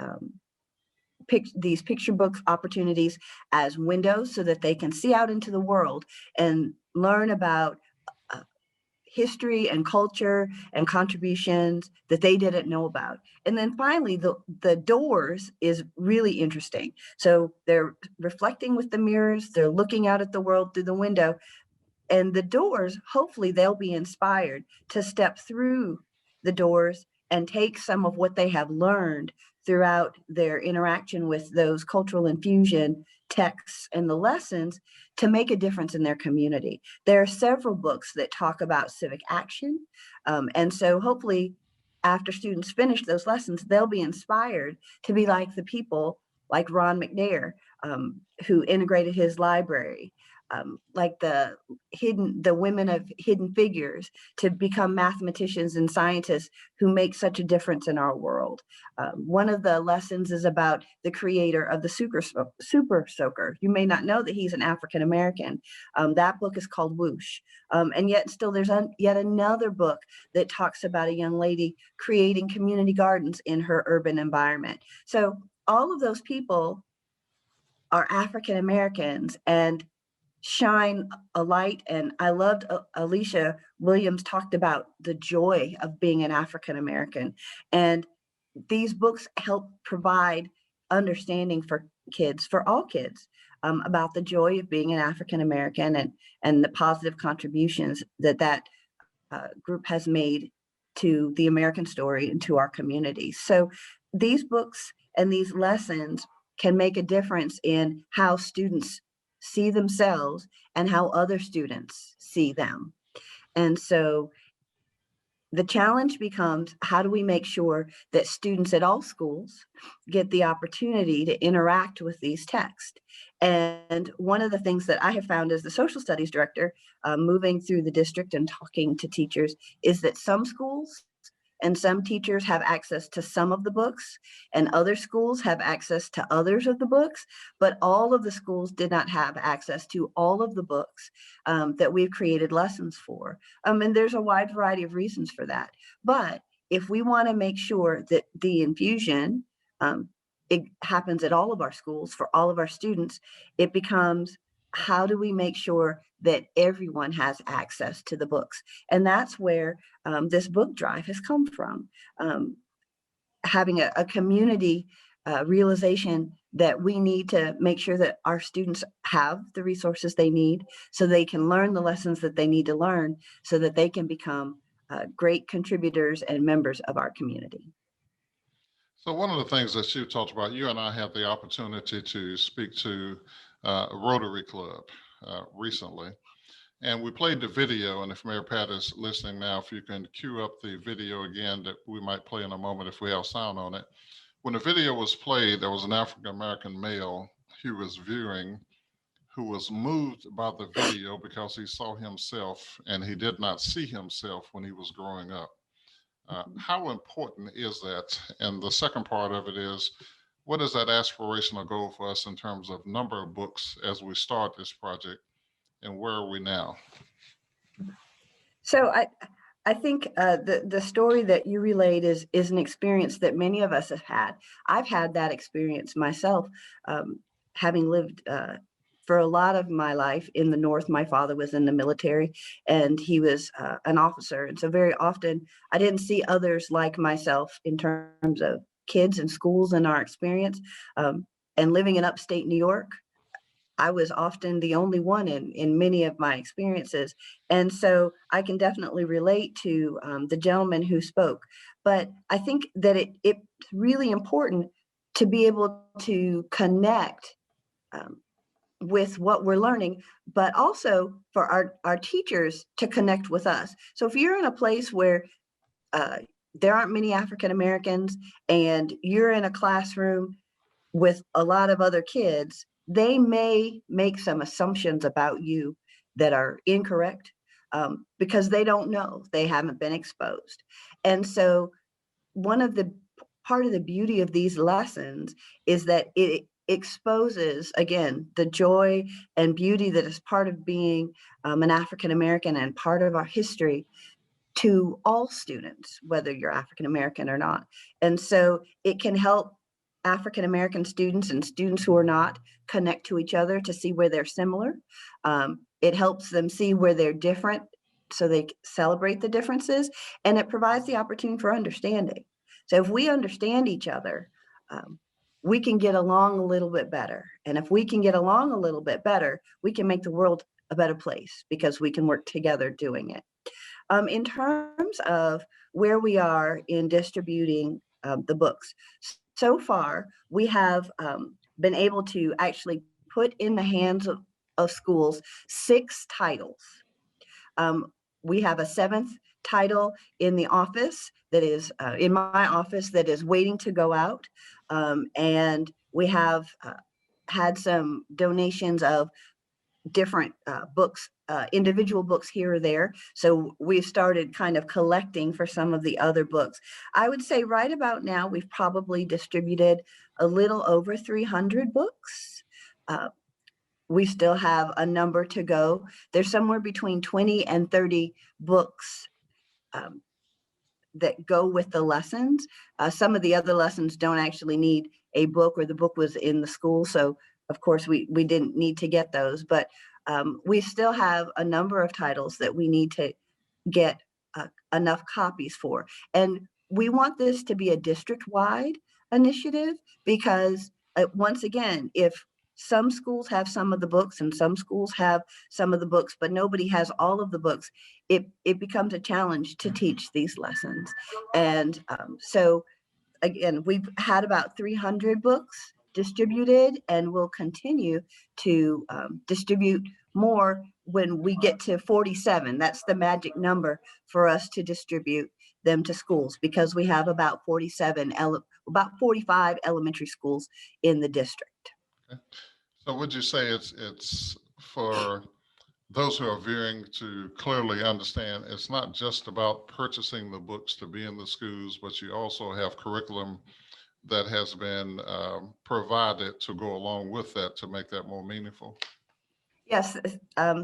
these picture book opportunities as windows so that they can see out into the world and learn about history and culture and contributions that they didn't know about. And then finally, the doors is really interesting. So they're reflecting with the mirrors, they're looking out at the world through the window, and the doors, hopefully they'll be inspired to step through the doors and take some of what they have learned throughout their interaction with those cultural infusion texts and the lessons to make a difference in their community. There are several books that talk about civic action. And so hopefully after students finish those lessons, they'll be inspired to be like the people like Ron McNair, who integrated his library, like the women of hidden figures, to become mathematicians and scientists who make such a difference in our world. One of the lessons is about the creator of the Super Soaker. You may not know that he's an African American. That book is called Whoosh. And yet still there's yet another book that talks about a young lady creating community gardens in her urban environment. So all of those people are African Americans and shine a light. And I loved Alicia Williams talked about the joy of being an African American. And these books help provide understanding for kids, for all kids, about the joy of being an African American and the positive contributions that group has made to the American story and to our communities. So these books and these lessons can make a difference in how students see themselves and how other students see them. And so the challenge becomes, how do we make sure that students at all schools get the opportunity to interact with these texts? And one of the things that I have found as the social studies director, moving through the district and talking to teachers, is that some schools and some teachers have access to some of the books, and other schools have access to others of the books, but all of the schools did not have access to all of the books that we've created lessons for. And there's a wide variety of reasons for that. But if we want to make sure that the infusion, it happens at all of our schools for all of our students, it becomes, how do we make sure that everyone has access to the books? And that's where this book drive has come from, having a community realization that we need to make sure that our students have the resources they need so they can learn the lessons that they need to learn so that they can become great contributors and members of our community. So one of the things that you talked about, you and I had the opportunity to speak to Rotary Club recently. And we played the video, and if Mayor Pat is listening now, if you can cue up the video again that we might play in a moment if we have sound on it. When the video was played, there was an African-American male he was viewing who was moved by the video because he saw himself and he did not see himself when he was growing up. How important is that? And the second part of it is, what is that aspirational goal for us in terms of number of books as we start this project, and where are we now? So I think the story that you relayed is an experience that many of us have had. I've had that experience myself, having lived for a lot of my life in the North. My father was in the military and he was an officer. And so very often I didn't see others like myself in terms of kids and schools and our experience. And living in upstate New York, I was often the only one in many of my experiences. And so I can definitely relate to the gentleman who spoke. But I think that it's really important to be able to connect with what we're learning, but also for our teachers to connect with us. So if you're in a place where there aren't many African Americans and you're in a classroom with a lot of other kids, they may make some assumptions about you that are incorrect because they don't know, they haven't been exposed. And so part of the beauty of these lessons is that it exposes, again, the joy and beauty that is part of being an African American and part of our history to all students, whether you're African American or not. And so it can help African American students and students who are not connect to each other to see where they're similar. It helps them see where they're different so they celebrate the differences, and it provides the opportunity for understanding. So if we understand each other, we can get along a little bit better. And if we can get along a little bit better, we can make the world a better place because we can work together doing it. In terms of where we are in distributing the books, so far we have been able to actually put in the hands of schools 6 titles. We have a 7th title in the office that is in my office that is waiting to go out. And we have had some donations of different books, individual books here or there. So we've started kind of collecting for some of the other books. I would say right about now, we've probably distributed a little over 300 books. We still have a number to go. There's somewhere between 20 and 30 books that go with the lessons. Some of the other lessons don't actually need a book, or the book was in the school. So of course we didn't need to get those, but we still have a number of titles that we need to get enough copies for. And we want this to be a district-wide initiative because once again, if some schools have some of the books and some schools have some of the books, but nobody has all of the books, it becomes a challenge to teach these lessons. And so again, we've had about 300 books distributed, and we'll continue to distribute more when we get to 47. That's the magic number for us to distribute them to schools, because we have about 45 elementary schools in the district. Okay. So would you say it's for those who are viewing to clearly understand it's not just about purchasing the books to be in the schools, but you also have curriculum that has been provided to go along with that to make that more meaningful? Yes,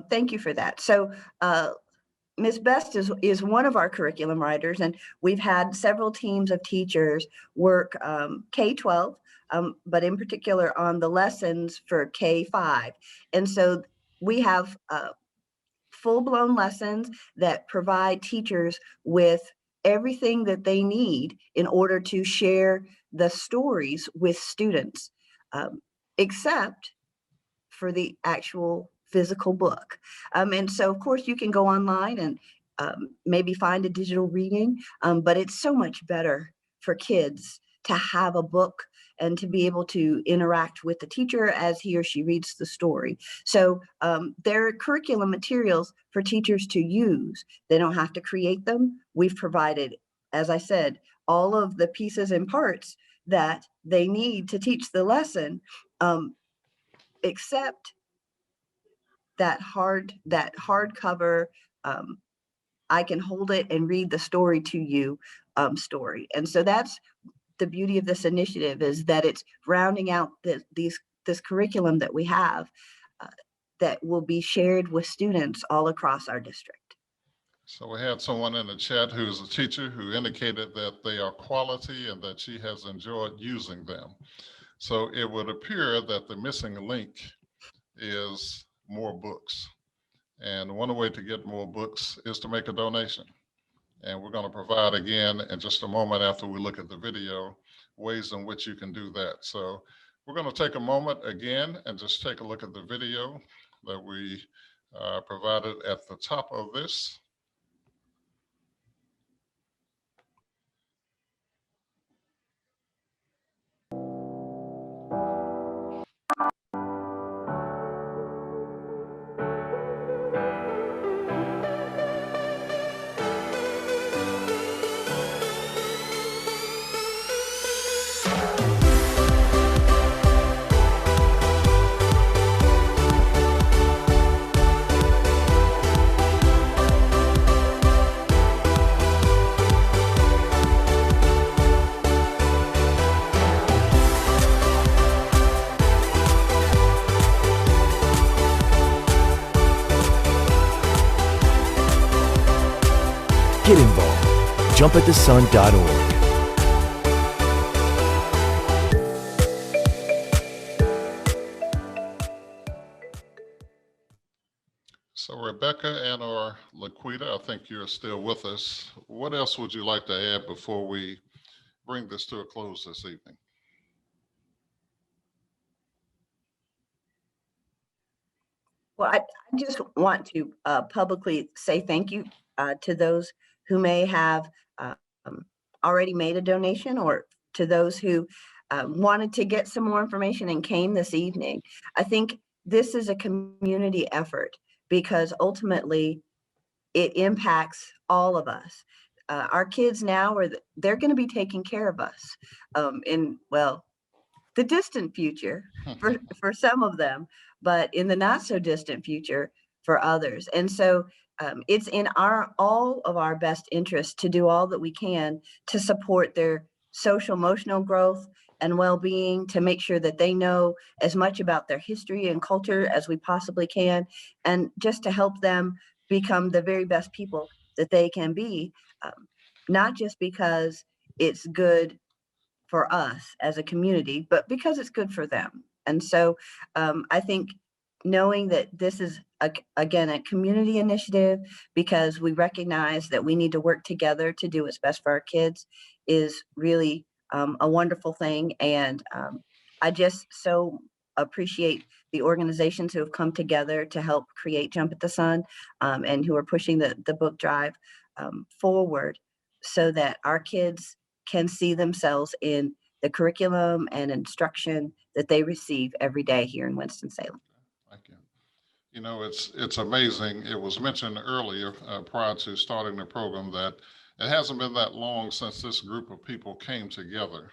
thank you for that. So Ms. Best is one of our curriculum writers, and we've had several teams of teachers work K-12, but in particular on the lessons for K-5. And so we have full-blown lessons that provide teachers with everything that they need in order to share the stories with students, except for the actual physical book. And so of course you can go online and maybe find a digital reading, but it's so much better for kids to have a book and to be able to interact with the teacher as he or she reads the story. So there are curriculum materials for teachers to use. They don't have to create them. We've provided, as I said, all of the pieces and parts that they need to teach the lesson, except that hardcover, I can hold it and read the story to you story. And so that's the beauty of this initiative, is that it's rounding out this curriculum that we have that will be shared with students all across our district. So we had someone in the chat who's a teacher who indicated that they are quality and that she has enjoyed using them. So it would appear that the missing link is more books. And one way to get more books is to make a donation. And we're going to provide again in just a moment after we look at the video, ways in which you can do that. So we're going to take a moment again and just take a look at the video that we provided at the top of this. Get involved. JumpAtTheSun.org. So Rebecca and or Laquita, I think you're still with us. What else would you like to add before we bring this to a close this evening? Well, I just want to publicly say thank you to those who may have already made a donation, or to those who wanted to get some more information and came this evening. I think this is a community effort because ultimately it impacts all of us. Our kids now, they're going to be taking care of us in, well, the distant future for some of them, but in the not so distant future for others. And so it's in all of our best interest to do all that we can to support their social emotional growth and well-being, to make sure that they know as much about their history and culture as we possibly can, and just to help them become the very best people that they can be, not just because it's good for us as a community, but because it's good for them. And so I think knowing that this is, again, a community initiative, because we recognize that we need to work together to do what's best for our kids, is really a wonderful thing. And I just so appreciate the organizations who have come together to help create Jump at the Sun, and who are pushing the book drive forward, so that our kids can see themselves in the curriculum and instruction that they receive every day here in Winston-Salem. Thank you. You know, it's amazing. It was mentioned earlier prior to starting the program that it hasn't been that long since this group of people came together,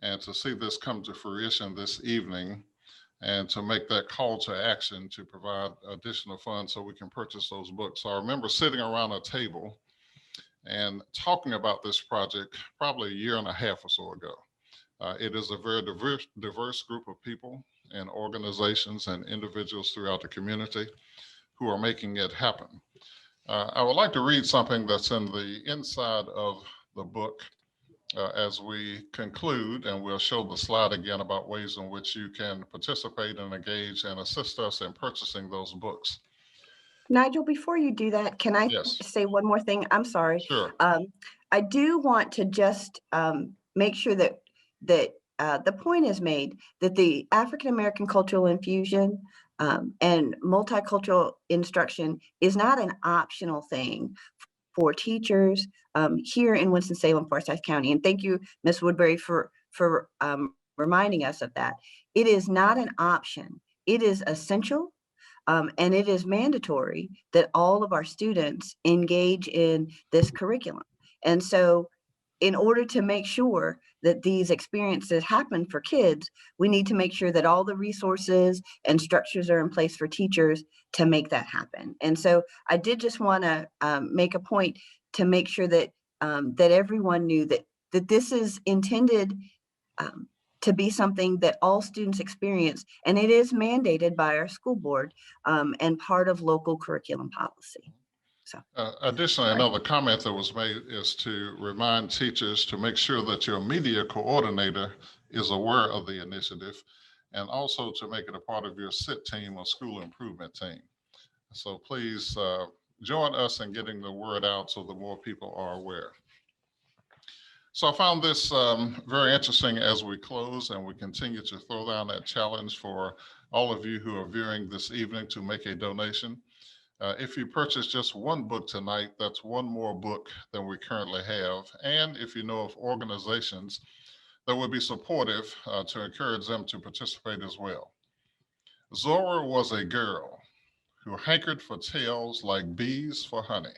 and to see this come to fruition this evening, and to make that call to action to provide additional funds so we can purchase those books. So I remember sitting around a table and talking about this project probably a year and a half or so ago. It is a very diverse group of people and organizations and individuals throughout the community who are making it happen. I would like to read something that's in the inside of the book as we conclude, and we'll show the slide again about ways in which you can participate and engage and assist us in purchasing those books. Nigel, before you do that, can I say one more thing? I'm sorry. Sure. I do want to just make sure that the point is made that the African American cultural infusion and multicultural instruction is not an optional thing for teachers here in Winston-Salem, Forsyth County. And thank you, Ms. Woodbury, for reminding us of that. It is not an option. It is essential, and it is mandatory that all of our students engage in this curriculum. And so in order to make sure that these experiences happen for kids, we need to make sure that all the resources and structures are in place for teachers to make that happen. And so I did just want to make a point to make sure that that everyone knew that this is intended to be something that all students experience, and it is mandated by our school board and part of local curriculum policy. So, additionally, another comment that was made is to remind teachers to make sure that your media coordinator is aware of the initiative, and also to make it a part of your SIT team or school improvement team. So please join us in getting the word out so that more people are aware. So I found this very interesting as we close, and we continue to throw down that challenge for all of you who are viewing this evening to make a donation. If you purchase just one book tonight, that's one more book than we currently have. And if you know of organizations that would be supportive to encourage them to participate as well. Zora was a girl who hankered for tales like bees for honey.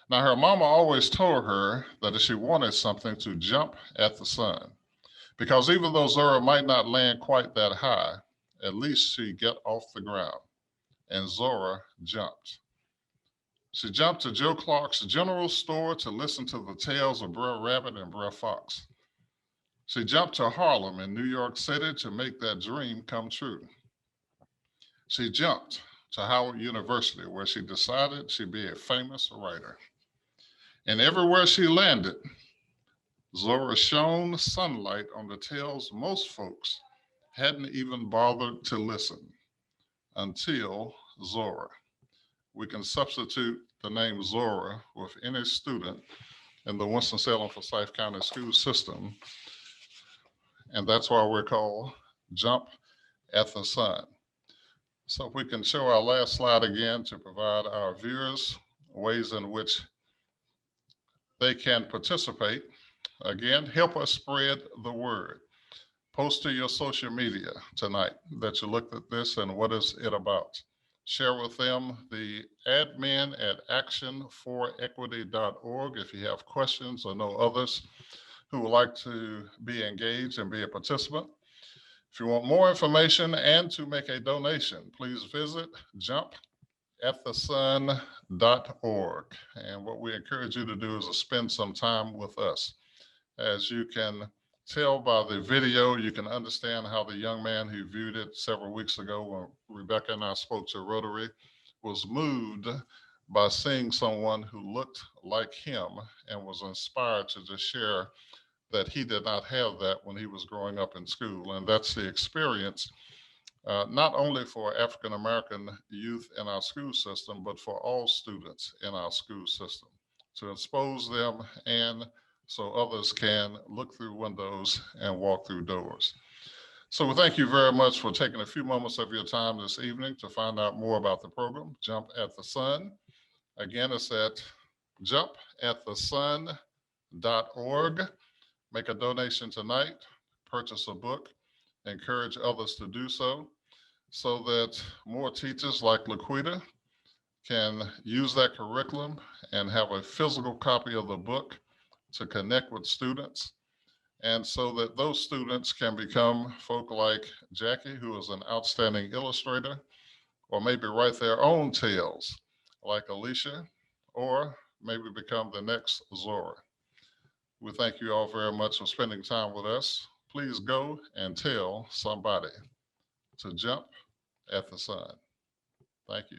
Now, her mama always told her that if she wanted something, to jump at the sun, because even though Zora might not land quite that high, at least she'd get off the ground. And Zora jumped. She jumped to Joe Clark's general store to listen to the tales of Brer Rabbit and Brer Fox. She jumped to Harlem in New York City to make that dream come true. She jumped to Howard University, where she decided she'd be a famous writer. And everywhere she landed, Zora shone sunlight on the tales most folks hadn't even bothered to listen until Zora. We can substitute the name Zora with any student in the Winston-Salem Forsyth County school system, and that's why we're called Jump at the Sun. So if we can show our last slide again to provide our viewers ways in which they can participate. Again, help us spread the word. Post to your social media tonight that you looked at this and what is it about. Share with them the admin at actionforequity.org if you have questions or know others who would like to be engaged and be a participant. If you want more information and to make a donation, please visit jumpatthesun.org. And what we encourage you to do is to spend some time with us. As you can tell by the video, you can understand how the young man who viewed it several weeks ago when Rebecca and I spoke to Rotary was moved by seeing someone who looked like him and was inspired to just share that he did not have that when he was growing up in school. And that's the experience, not only for African-American youth in our school system, but for all students in our school system, to expose them and so others can look through windows and walk through doors. So we thank you very much for taking a few moments of your time this evening to find out more about the program, Jump at the Sun. Again, it's at jumpatthesun.org. Make a donation tonight, purchase a book, encourage others to do so that more teachers like Laquita can use that curriculum and have a physical copy of the book to connect with students, and so that those students can become folk like Jackie, who is an outstanding illustrator, or maybe write their own tales like Alicia, or maybe become the next Zora. We thank you all very much for spending time with us. Please go and tell somebody to jump at the sun. Thank you.